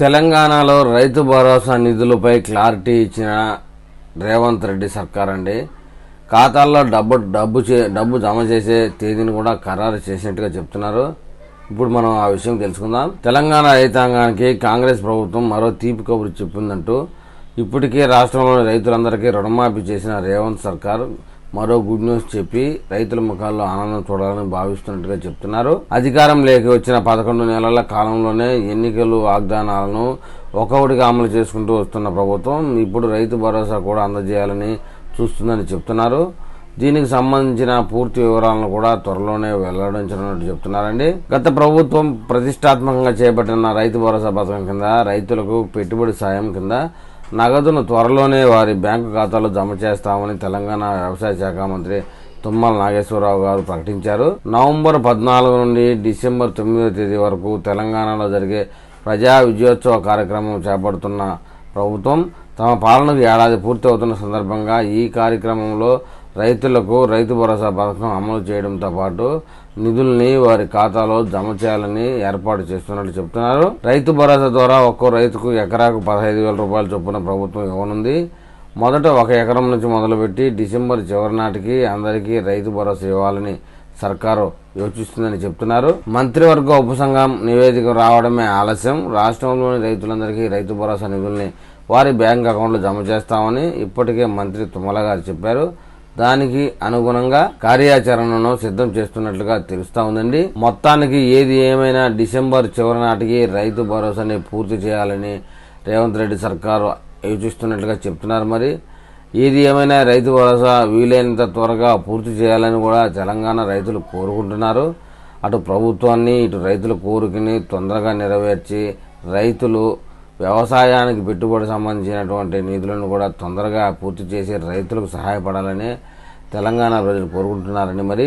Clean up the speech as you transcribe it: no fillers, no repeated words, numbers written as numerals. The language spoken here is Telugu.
తెలంగాణలో రైతు భరోసా నిధులపై క్లారిటీ ఇచ్చిన రేవంత్ రెడ్డి సర్కార్ అండి. ఖాతాల్లో డబ్బు జమ చేసే తేదీని కూడా ఖరారు చేసినట్టుగా చెప్తున్నారు. ఇప్పుడు మనం ఆ విషయం తెలుసుకుందాం. తెలంగాణ రైతాంగానికి కాంగ్రెస్ ప్రభుత్వం మరో తీపి కబురు చెప్పిందంటూ ఇప్పటికే రాష్ట్రంలోని రైతులందరికీ రుణమాఫీ చేసిన రేవంత్ సర్కార్ మరో గుడ్ న్యూస్ చెప్పి రైతుల ముఖాల్లో ఆనందం చూడాలని భావిస్తున్నట్టుగా చెప్తున్నారు. అధికారంలోకి వచ్చిన 11 నెలల కాలంలోనే ఎన్నికలు వాగ్దానాలను ఒక్కొక్కటిగా అమలు చేసుకుంటూ వస్తున్న ప్రభుత్వం ఇప్పుడు రైతు భరోసా కూడా అందజేయాలని చూస్తుందని చెప్తున్నారు. దీనికి సంబంధించిన పూర్తి వివరాలను కూడా త్వరలోనే వెల్లడించనున్నట్టు చెప్తున్నారండి. గత ప్రభుత్వం ప్రతిష్టాత్మకంగా చేపట్టిన రైతు భరోసా పథకం కింద రైతులకు పెట్టుబడి సాయం కింద నగదును త్వరలోనే వారి బ్యాంకు ఖాతాలో జమ చేస్తామని తెలంగాణ వ్యవసాయ శాఖ మంత్రి తుమ్మల నాగేశ్వరరావు గారు ప్రకటించారు. నవంబర్ 14 నుండి డిసెంబర్ 9వ తేదీ వరకు తెలంగాణలో జరిగే ప్రజా విజయోత్సవ కార్యక్రమం చేపడుతున్న ప్రభుత్వం తమ పాలనకు ఏడాది పూర్తి అవుతున్న సందర్భంగా ఈ కార్యక్రమంలో రైతులకు రైతు భరోసా పథకం అమలు చేయడంతో పాటు నిధుల్ని వారి ఖాతాలో జమ చేయాలని ఏర్పాటు చేస్తున్నట్లు చెప్తున్నారు. రైతు భరోసా ద్వారా ఒక్కో రైతుకు ఎకరాకు 15,000 రూపాయల చొప్పున ప్రభుత్వం ఇవ్వనుంది. మొదట 1 ఎకరం నుంచి మొదలుపెట్టి డిసెంబర్ చివరి నాటికి అందరికీ రైతు భరోసా ఇవ్వాలని సర్కారు యోచిస్తుందని చెప్తున్నారు. మంత్రివర్గ ఉపసంఘం నివేదిక రావడమే ఆలస్యం. రాష్ట్రంలోని రైతులందరికీ రైతు భరోసా నిధుల్ని వారి బ్యాంక్ అకౌంట్లో జమ చేస్తామని ఇప్పటికే మంత్రి తుమ్మల గారు చెప్పారు. దానికి అనుగుణంగా కార్యాచరణను సిద్ధం చేస్తున్నట్లుగా తెలుస్తా ఉందండి. మొత్తానికి ఏది ఏమైనా డిసెంబర్ చివరి నాటికి రైతు భరోసాని పూర్తి చేయాలని రేవంత్ రెడ్డి సర్కారు యోచిస్తున్నట్లుగా చెప్తున్నారు. మరి ఏది ఏమైనా రైతు భరోసా వీలైనంత త్వరగా పూర్తి చేయాలని కూడా తెలంగాణ రైతులు కోరుకుంటున్నారు. అటు ప్రభుత్వాన్ని ఇటు రైతుల కోరికని తొందరగా నెరవేర్చి రైతులు వ్యవసాయానికి పెట్టుబడి సంబంధించినటువంటి నిధులను కూడా తొందరగా పూర్తి చేసి రైతులకు సహాయపడాలని తెలంగాణ ప్రజలు కోరుకుంటున్నారని మరి